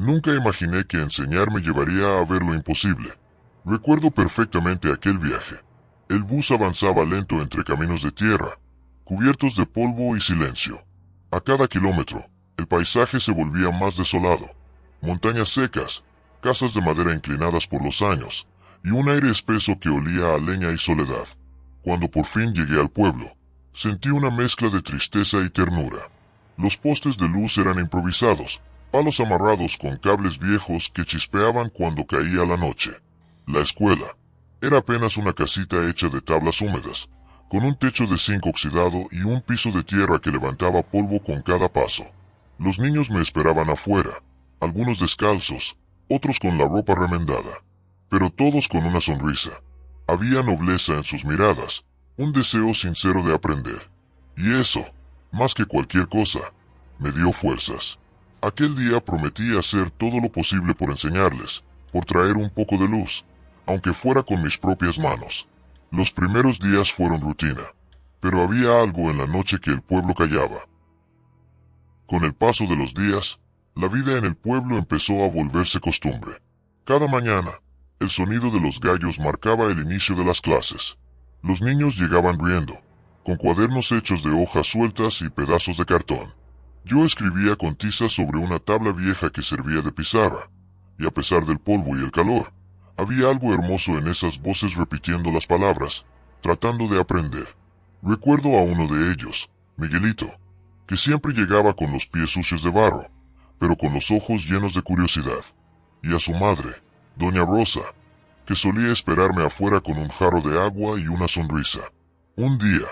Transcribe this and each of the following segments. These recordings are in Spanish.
Nunca imaginé que enseñar me llevaría a ver lo imposible. Recuerdo perfectamente aquel viaje. El bus avanzaba lento entre caminos de tierra, cubiertos de polvo y silencio. A cada kilómetro, el paisaje se volvía más desolado. Montañas secas, casas de madera inclinadas por los años, y un aire espeso que olía a leña y soledad. Cuando por fin llegué al pueblo, sentí una mezcla de tristeza y ternura. Los postes de luz eran improvisados, palos amarrados con cables viejos que chispeaban cuando caía la noche. La escuela era apenas una casita hecha de tablas húmedas, con un techo de zinc oxidado y un piso de tierra que levantaba polvo con cada paso. Los niños me esperaban afuera, algunos descalzos, otros con la ropa remendada, pero todos con una sonrisa. Había nobleza en sus miradas, un deseo sincero de aprender. Y eso, más que cualquier cosa, me dio fuerzas. Aquel día prometí hacer todo lo posible por enseñarles, por traer un poco de luz, aunque fuera con mis propias manos. Los primeros días fueron rutina, pero había algo en la noche que el pueblo callaba. Con el paso de los días, la vida en el pueblo empezó a volverse costumbre. Cada mañana, el sonido de los gallos marcaba el inicio de las clases. Los niños llegaban riendo, con cuadernos hechos de hojas sueltas y pedazos de cartón. Yo escribía con tiza sobre una tabla vieja que servía de pizarra, y a pesar del polvo y el calor, había algo hermoso en esas voces repitiendo las palabras, tratando de aprender. Recuerdo a uno de ellos, Miguelito, que siempre llegaba con los pies sucios de barro, pero con los ojos llenos de curiosidad, y a su madre, Doña Rosa, que solía esperarme afuera con un jarro de agua y una sonrisa. Un día,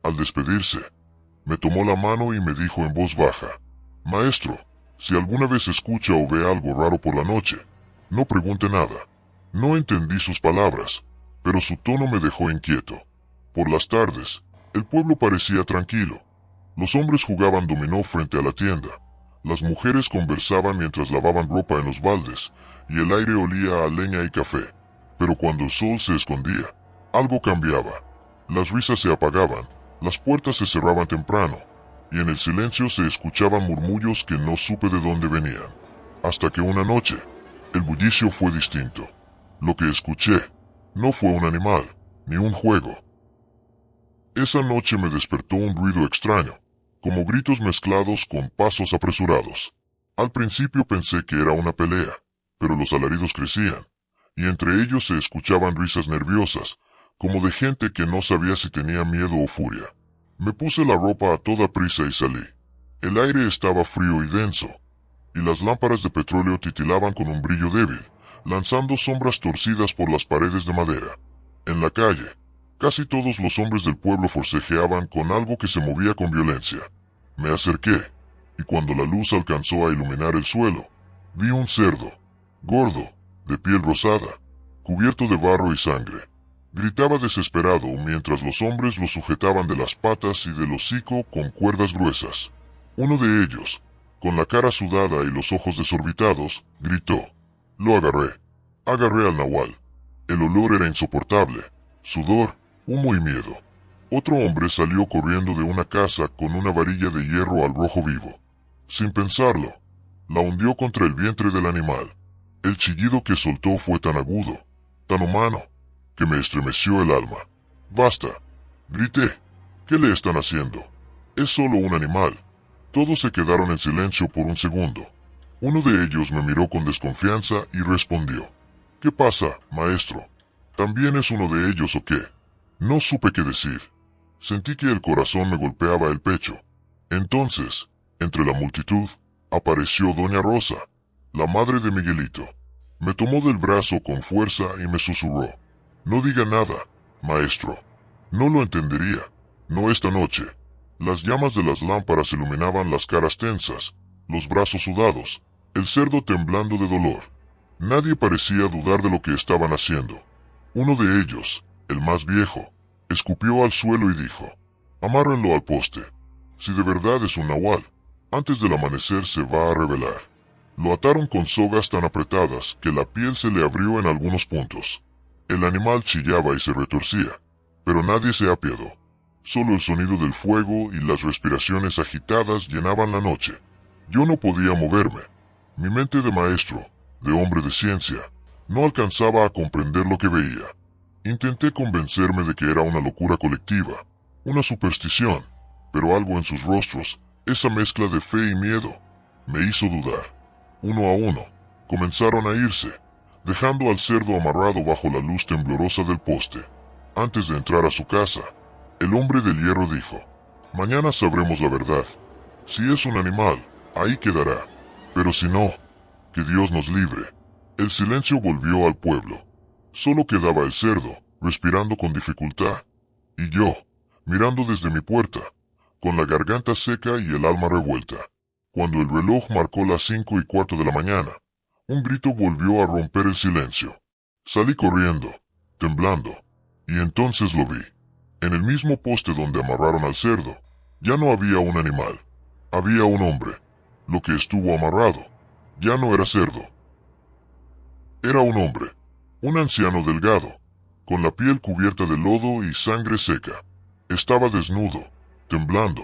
al despedirse, me tomó la mano y me dijo en voz baja: «Maestro, si alguna vez escucha o ve algo raro por la noche, no pregunte nada». No entendí sus palabras, pero su tono me dejó inquieto. Por las tardes, el pueblo parecía tranquilo. Los hombres jugaban dominó frente a la tienda. Las mujeres conversaban mientras lavaban ropa en los baldes, y el aire olía a leña y café. Pero cuando el sol se escondía, algo cambiaba. Las risas se apagaban, las puertas se cerraban temprano, y en el silencio se escuchaban murmullos que no supe de dónde venían. Hasta que una noche, el bullicio fue distinto. Lo que escuché no fue un animal, ni un juego. Esa noche me despertó un ruido extraño, como gritos mezclados con pasos apresurados. Al principio pensé que era una pelea, pero los alaridos crecían, y entre ellos se escuchaban risas nerviosas, como de gente que no sabía si tenía miedo o furia. Me puse la ropa a toda prisa y salí. El aire estaba frío y denso, y las lámparas de petróleo titilaban con un brillo débil, lanzando sombras torcidas por las paredes de madera. En la calle, casi todos los hombres del pueblo forcejeaban con algo que se movía con violencia. Me acerqué, y cuando la luz alcanzó a iluminar el suelo, vi un cerdo, gordo, de piel rosada, cubierto de barro y sangre. Gritaba desesperado mientras los hombres lo sujetaban de las patas y del hocico con cuerdas gruesas. Uno de ellos, con la cara sudada y los ojos desorbitados, gritó. Lo agarré. Agarré al nahual. El olor era insoportable. Sudor, humo y miedo. Otro hombre salió corriendo de una casa con una varilla de hierro al rojo vivo. Sin pensarlo, la hundió contra el vientre del animal. El chillido que soltó fue tan agudo, tan humano, que me estremeció el alma. «Basta», grité. «¿Qué le están haciendo? Es solo un animal». Todos se quedaron en silencio por un segundo. Uno de ellos me miró con desconfianza y respondió: «¿Qué pasa, maestro? ¿También es uno de ellos o qué?». No supe qué decir. Sentí que el corazón me golpeaba el pecho. Entonces, entre la multitud, apareció Doña Rosa, la madre de Miguelito. Me tomó del brazo con fuerza y me susurró: «No diga nada, maestro. No lo entendería. No esta noche». Las llamas de las lámparas iluminaban las caras tensas, los brazos sudados, el cerdo temblando de dolor. Nadie parecía dudar de lo que estaban haciendo. Uno de ellos, el más viejo, escupió al suelo y dijo: «Amárrenlo al poste. Si de verdad es un nahual, antes del amanecer se va a revelar». Lo ataron con sogas tan apretadas que la piel se le abrió en algunos puntos. El animal chillaba y se retorcía, pero nadie se apiadó. Solo el sonido del fuego y las respiraciones agitadas llenaban la noche. Yo no podía moverme. Mi mente de maestro, de hombre de ciencia, no alcanzaba a comprender lo que veía. Intenté convencerme de que era una locura colectiva, una superstición, pero algo en sus rostros, esa mezcla de fe y miedo, me hizo dudar. Uno a uno, comenzaron a irse, dejando al cerdo amarrado bajo la luz temblorosa del poste. Antes de entrar a su casa, el hombre del hierro dijo: «Mañana sabremos la verdad. Si es un animal, ahí quedará. Pero si no, que Dios nos libre». El silencio volvió al pueblo. Solo quedaba el cerdo, respirando con dificultad, y yo, mirando desde mi puerta, con la garganta seca y el alma revuelta. Cuando el reloj marcó las 5:15 de la mañana, un grito volvió a romper el silencio. Salí corriendo, temblando, y entonces lo vi. En el mismo poste donde amarraron al cerdo, ya no había un animal, había un hombre. Lo que estuvo amarrado, ya no era cerdo. Era un hombre, un anciano delgado, con la piel cubierta de lodo y sangre seca. Estaba desnudo, temblando,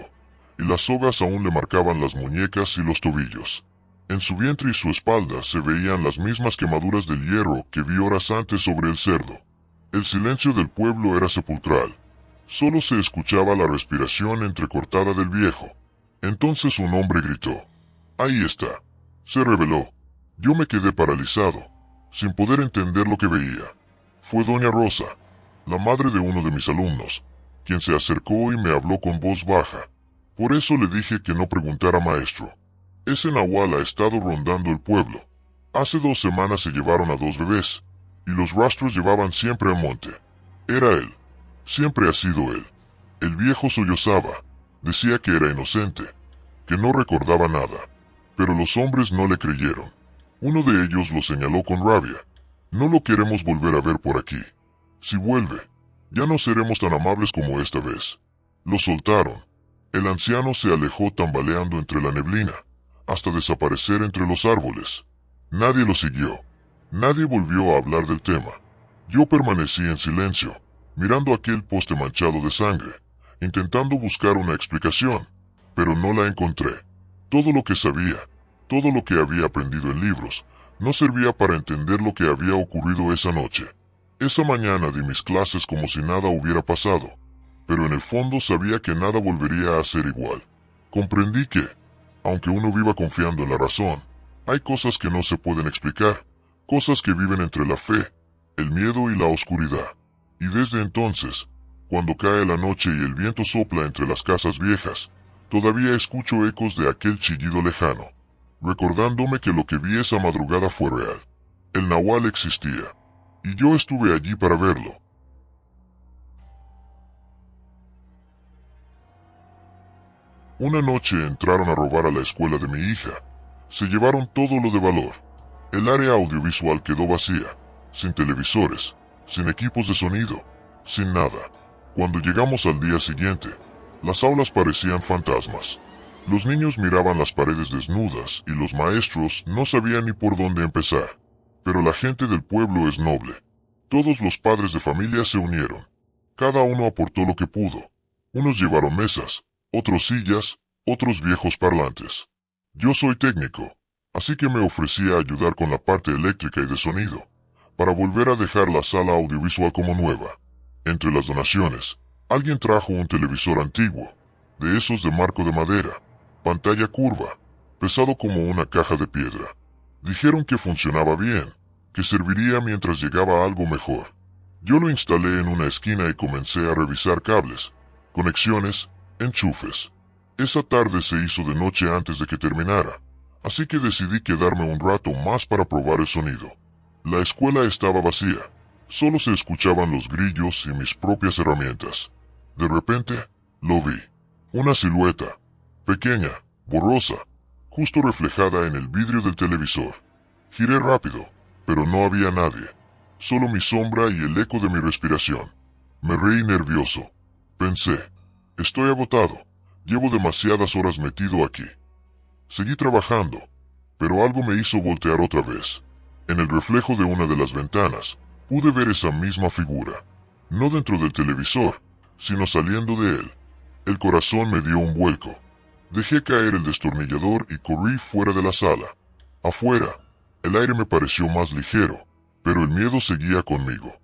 y las sogas aún le marcaban las muñecas y los tobillos. En su vientre y su espalda se veían las mismas quemaduras del hierro que vi horas antes sobre el cerdo. El silencio del pueblo era sepulcral. Solo se escuchaba la respiración entrecortada del viejo. Entonces un hombre gritó: «Ahí está». Se reveló. Yo me quedé paralizado, sin poder entender lo que veía. Fue doña Rosa, la madre de uno de mis alumnos, quien se acercó y me habló con voz baja. Por eso le dije que no preguntara, maestro. Ese nahual ha estado rondando el pueblo. Hace 2 semanas se llevaron a 2 bebés, y los rastros llevaban siempre al monte. Era él. Siempre ha sido él. El viejo sollozaba. Decía que era inocente, que no recordaba nada. Pero los hombres no le creyeron. Uno de ellos lo señaló con rabia. «No lo queremos volver a ver por aquí. Si vuelve, ya no seremos tan amables como esta vez». Lo soltaron. El anciano se alejó tambaleando entre la neblina, hasta desaparecer entre los árboles. Nadie lo siguió. Nadie volvió a hablar del tema. Yo permanecí en silencio, mirando aquel poste manchado de sangre, intentando buscar una explicación, pero no la encontré. Todo lo que sabía, todo lo que había aprendido en libros, no servía para entender lo que había ocurrido esa noche. Esa mañana di mis clases como si nada hubiera pasado, pero en el fondo sabía que nada volvería a ser igual. Comprendí que, aunque uno viva confiando en la razón, hay cosas que no se pueden explicar, cosas que viven entre la fe, el miedo y la oscuridad. Y desde entonces, cuando cae la noche y el viento sopla entre las casas viejas, todavía escucho ecos de aquel chillido lejano, recordándome que lo que vi esa madrugada fue real. El nahual existía, y yo estuve allí para verlo. Una noche entraron a robar a la escuela de mi hija. Se llevaron todo lo de valor. El área audiovisual quedó vacía, sin televisores, sin equipos de sonido, sin nada. Cuando llegamos al día siguiente, las aulas parecían fantasmas. Los niños miraban las paredes desnudas y los maestros no sabían ni por dónde empezar. Pero la gente del pueblo es noble. Todos los padres de familia se unieron. Cada uno aportó lo que pudo. Unos llevaron mesas, otros sillas, otros viejos parlantes. Yo soy técnico, así que me ofrecí a ayudar con la parte eléctrica y de sonido, para volver a dejar la sala audiovisual como nueva. Entre las donaciones, alguien trajo un televisor antiguo, de esos de marco de madera, pantalla curva, pesado como una caja de piedra. Dijeron que funcionaba bien, que serviría mientras llegaba algo mejor. Yo lo instalé en una esquina y comencé a revisar cables, conexiones, enchufes. Esa tarde se hizo de noche antes de que terminara, así que decidí quedarme un rato más para probar el sonido. La escuela estaba vacía, solo se escuchaban los grillos y mis propias herramientas. De repente, lo vi. Una silueta, pequeña, borrosa, justo reflejada en el vidrio del televisor. Giré rápido, pero no había nadie, solo mi sombra y el eco de mi respiración. Me reí nervioso. Pensé, estoy agotado, llevo demasiadas horas metido aquí. Seguí trabajando, pero algo me hizo voltear otra vez. En el reflejo de una de las ventanas, pude ver esa misma figura, no dentro del televisor, sino saliendo de él. El corazón me dio un vuelco. Dejé caer el destornillador y corrí fuera de la sala. Afuera, el aire me pareció más ligero, pero el miedo seguía conmigo.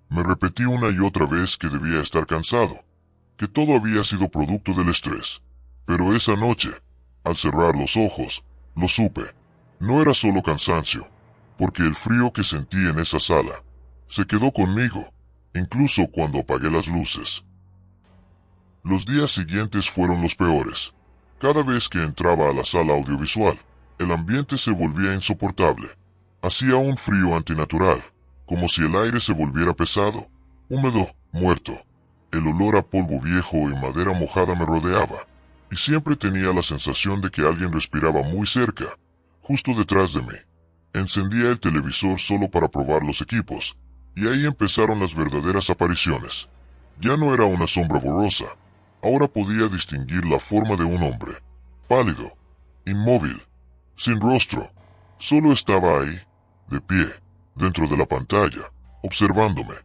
Me repetí una y otra vez que debía estar cansado, que todo había sido producto del estrés. Pero esa noche, al cerrar los ojos, lo supe. No era solo cansancio, porque el frío que sentí en esa sala se quedó conmigo, incluso cuando apagué las luces. Los días siguientes fueron los peores. Cada vez que entraba a la sala audiovisual, el ambiente se volvía insoportable. Hacía un frío antinatural, como si el aire se volviera pesado, húmedo, muerto. El olor a polvo viejo y madera mojada me rodeaba, y siempre tenía la sensación de que alguien respiraba muy cerca, justo detrás de mí. Encendía el televisor solo para probar los equipos, y ahí empezaron las verdaderas apariciones. Ya no era una sombra borrosa, ahora podía distinguir la forma de un hombre, pálido, inmóvil, sin rostro. Solo estaba ahí, de pie, dentro de la pantalla, observándome.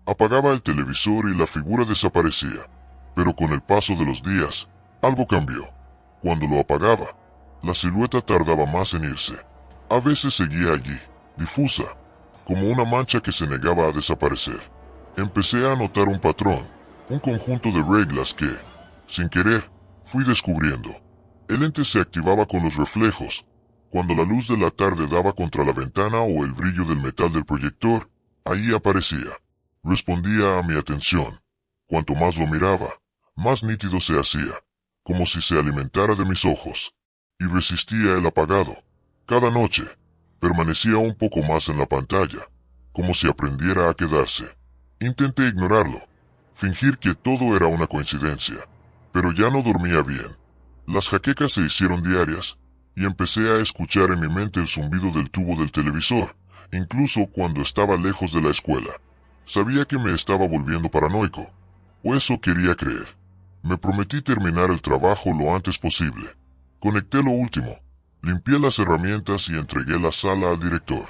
Apagaba el televisor y la figura desaparecía, pero con el paso de los días, algo cambió. Cuando lo apagaba, la silueta tardaba más en irse. A veces seguía allí, difusa, como una mancha que se negaba a desaparecer. Empecé a notar un patrón, un conjunto de reglas que, sin querer, fui descubriendo. El ente se activaba con los reflejos. Cuando la luz de la tarde daba contra la ventana o el brillo del metal del proyector, ahí aparecía. Respondía a mi atención. Cuanto más lo miraba, más nítido se hacía, como si se alimentara de mis ojos. Y resistía el apagado. Cada noche, permanecía un poco más en la pantalla, como si aprendiera a quedarse. Intenté ignorarlo, fingir que todo era una coincidencia, pero ya no dormía bien. Las jaquecas se hicieron diarias, y empecé a escuchar en mi mente el zumbido del tubo del televisor, incluso cuando estaba lejos de la escuela. Sabía que me estaba volviendo paranoico, o eso quería creer. Me prometí terminar el trabajo lo antes posible. Conecté lo último, limpié las herramientas y entregué la sala al director.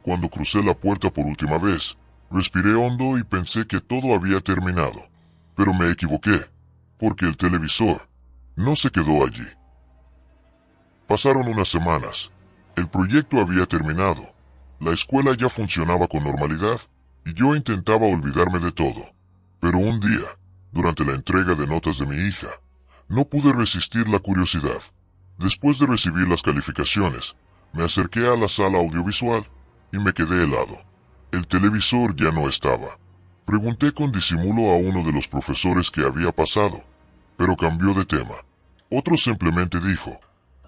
Cuando crucé la puerta por última vez, respiré hondo y pensé que todo había terminado. Pero me equivoqué, porque el televisor no se quedó allí. Pasaron unas semanas. El proyecto había terminado. La escuela ya funcionaba con normalidad y yo intentaba olvidarme de todo. Pero un día, durante la entrega de notas de mi hija, no pude resistir la curiosidad. Después de recibir las calificaciones, me acerqué a la sala audiovisual y me quedé helado. El televisor ya no estaba. Pregunté con disimulo a uno de los profesores qué había pasado, pero cambió de tema. Otro simplemente dijo: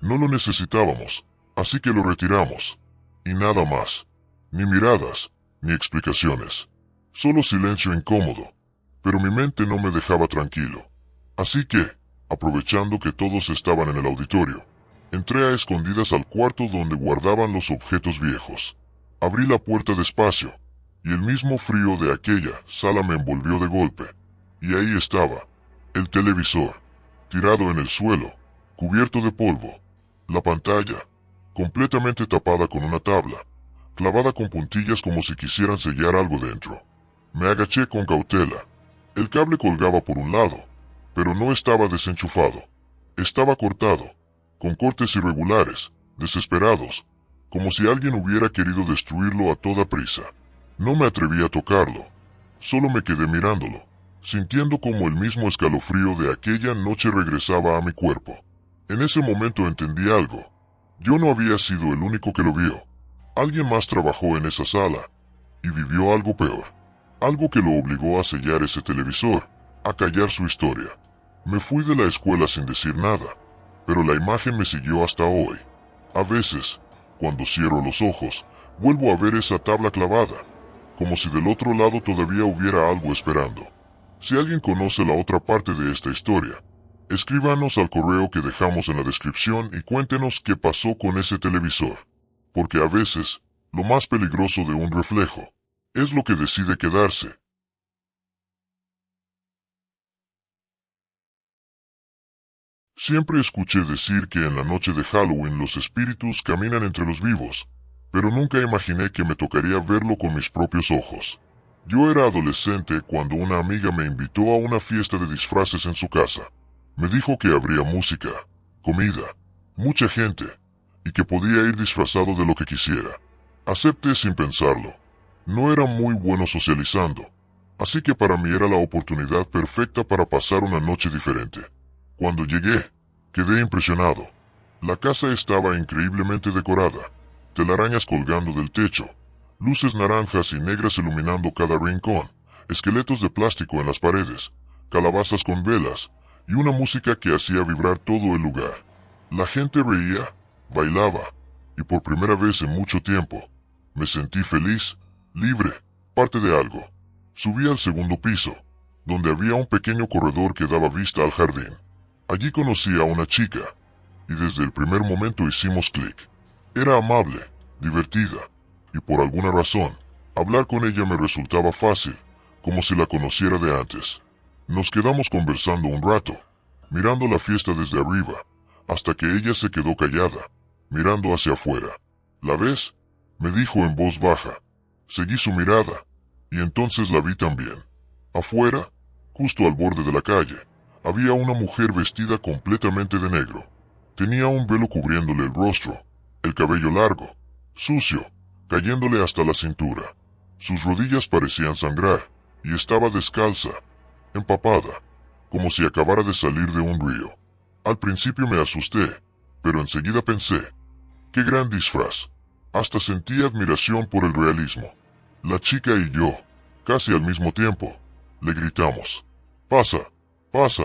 no lo necesitábamos, así que lo retiramos. Y nada más. Ni miradas, ni explicaciones. Solo silencio incómodo. Pero mi mente no me dejaba tranquilo. Así que, aprovechando que todos estaban en el auditorio, entré a escondidas al cuarto donde guardaban los objetos viejos. Abrí la puerta despacio, y el mismo frío de aquella sala me envolvió de golpe. Y ahí estaba, el televisor, tirado en el suelo, cubierto de polvo. La pantalla, completamente tapada con una tabla, clavada con puntillas como si quisieran sellar algo dentro. Me agaché con cautela. El cable colgaba por un lado, pero no estaba desenchufado. Estaba cortado, con cortes irregulares, desesperados, como si alguien hubiera querido destruirlo a toda prisa. No me atreví a tocarlo. Solo me quedé mirándolo, sintiendo como el mismo escalofrío de aquella noche regresaba a mi cuerpo. En ese momento entendí algo. Yo no había sido el único que lo vio. Alguien más trabajó en esa sala, y vivió algo peor. Algo que lo obligó a sellar ese televisor, a callar su historia. Me fui de la escuela sin decir nada, pero la imagen me siguió hasta hoy. A veces, cuando cierro los ojos, vuelvo a ver esa tabla clavada, como si del otro lado todavía hubiera algo esperando. Si alguien conoce la otra parte de esta historia, escríbanos al correo que dejamos en la descripción y cuéntenos qué pasó con ese televisor. Porque a veces, lo más peligroso de un reflejo es lo que decide quedarse. Siempre escuché decir que en la noche de Halloween los espíritus caminan entre los vivos, pero nunca imaginé que me tocaría verlo con mis propios ojos. Yo era adolescente cuando una amiga me invitó a una fiesta de disfraces en su casa. Me dijo que habría música, comida, mucha gente, y que podía ir disfrazado de lo que quisiera. Acepté sin pensarlo. No era muy bueno socializando, así que para mí era la oportunidad perfecta para pasar una noche diferente. Cuando llegué, quedé impresionado. La casa estaba increíblemente decorada, telarañas colgando del techo, luces naranjas y negras iluminando cada rincón, esqueletos de plástico en las paredes, calabazas con velas, y una música que hacía vibrar todo el lugar. La gente reía, bailaba, y por primera vez en mucho tiempo, me sentí feliz, libre, parte de algo. Subí al segundo piso, donde había un pequeño corredor que daba vista al jardín. Allí conocí a una chica, y desde el primer momento hicimos clic. Era amable, divertida, y por alguna razón, hablar con ella me resultaba fácil, como si la conociera de antes. Nos quedamos conversando un rato, mirando la fiesta desde arriba, hasta que ella se quedó callada, mirando hacia afuera. ¿La ves?, me dijo en voz baja. Seguí su mirada, y entonces la vi también. Afuera, justo al borde de la calle, había una mujer vestida completamente de negro. Tenía un velo cubriéndole el rostro, el cabello largo, sucio, cayéndole hasta la cintura. Sus rodillas parecían sangrar, y estaba descalza, empapada, como si acabara de salir de un río. Al principio me asusté, pero enseguida pensé, ¡qué gran disfraz! Hasta sentí admiración por el realismo. La chica y yo, casi al mismo tiempo, le gritamos, «Pasa, pasa,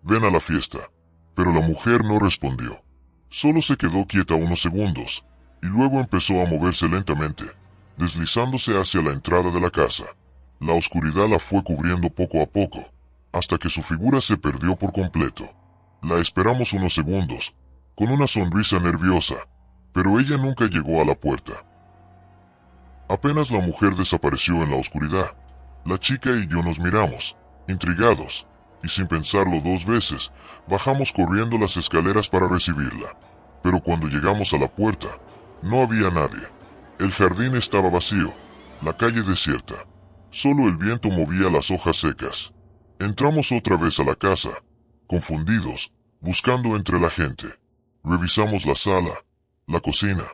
ven a la fiesta». Pero la mujer no respondió. Solo se quedó quieta unos segundos, y luego empezó a moverse lentamente, deslizándose hacia la entrada de la casa. La oscuridad la fue cubriendo poco a poco, hasta que su figura se perdió por completo. La esperamos unos segundos, con una sonrisa nerviosa, pero ella nunca llegó a la puerta. Apenas la mujer desapareció en la oscuridad, la chica y yo nos miramos, intrigados, y sin pensarlo dos veces, bajamos corriendo las escaleras para recibirla. Pero cuando llegamos a la puerta, no había nadie. El jardín estaba vacío, la calle desierta. Solo el viento movía las hojas secas. Entramos otra vez a la casa, confundidos, buscando entre la gente. Revisamos la sala, la cocina,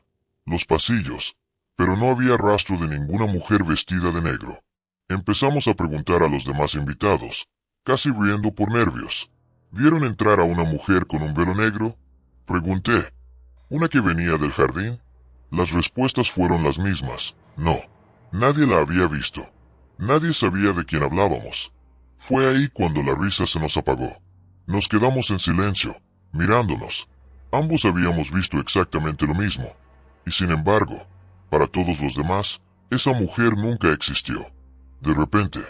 los pasillos, pero no había rastro de ninguna mujer vestida de negro. Empezamos a preguntar a los demás invitados, casi riendo por nervios. ¿Vieron entrar a una mujer con un velo negro?, pregunté. ¿Una que venía del jardín? Las respuestas fueron las mismas. No, nadie la había visto. Nadie sabía de quién hablábamos. Fue ahí cuando la risa se nos apagó. Nos quedamos en silencio, mirándonos. Ambos habíamos visto exactamente lo mismo. Y sin embargo, para todos los demás, esa mujer nunca existió. De repente,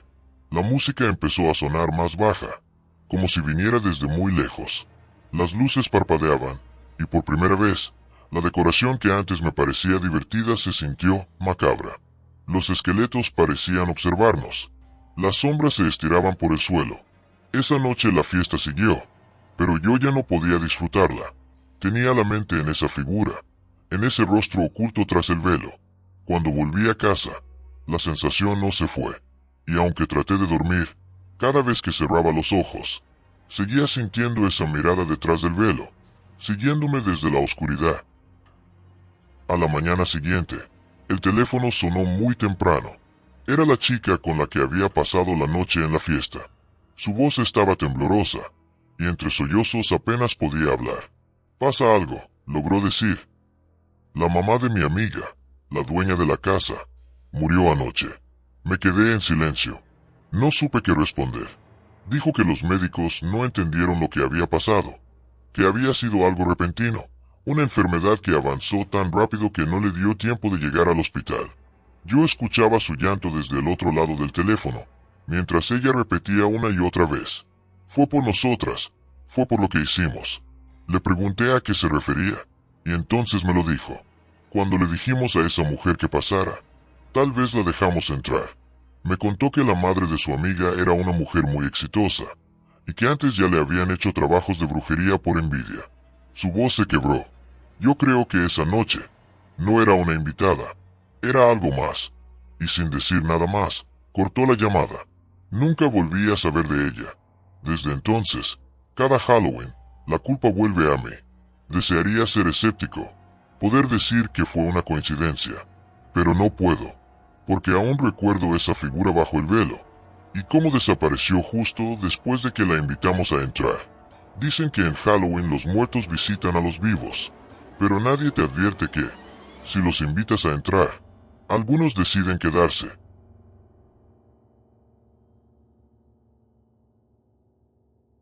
la música empezó a sonar más baja, como si viniera desde muy lejos. Las luces parpadeaban, y por primera vez, la decoración que antes me parecía divertida se sintió macabra. Los esqueletos parecían observarnos. Las sombras se estiraban por el suelo. Esa noche la fiesta siguió, pero yo ya no podía disfrutarla. Tenía la mente en esa figura, en ese rostro oculto tras el velo. Cuando volví a casa, la sensación no se fue, y aunque traté de dormir, cada vez que cerraba los ojos, seguía sintiendo esa mirada detrás del velo, siguiéndome desde la oscuridad. A la mañana siguiente, el teléfono sonó muy temprano. Era la chica con la que había pasado la noche en la fiesta. Su voz estaba temblorosa, y entre sollozos apenas podía hablar. «Pasa algo», logró decir. «La mamá de mi amiga, la dueña de la casa, murió anoche». Me quedé en silencio. No supe qué responder. Dijo que los médicos no entendieron lo que había pasado, que había sido algo repentino, una enfermedad que avanzó tan rápido que no le dio tiempo de llegar al hospital. Yo escuchaba su llanto desde el otro lado del teléfono, mientras ella repetía una y otra vez: «Fue por nosotras, fue por lo que hicimos». Le pregunté a qué se refería, y entonces me lo dijo. Cuando le dijimos a esa mujer que pasara, tal vez la dejamos entrar. Me contó que la madre de su amiga era una mujer muy exitosa, y que antes ya le habían hecho trabajos de brujería por envidia. Su voz se quebró. Yo creo que esa noche no era una invitada, era algo más, y sin decir nada más, cortó la llamada. Nunca volví a saber de ella. Desde entonces, cada Halloween, la culpa vuelve a mí. Desearía ser escéptico, poder decir que fue una coincidencia, pero no puedo, porque aún recuerdo esa figura bajo el velo, y cómo desapareció justo después de que la invitamos a entrar. Dicen que en Halloween los muertos visitan a los vivos, pero nadie te advierte que, si los invitas a entrar, algunos deciden quedarse,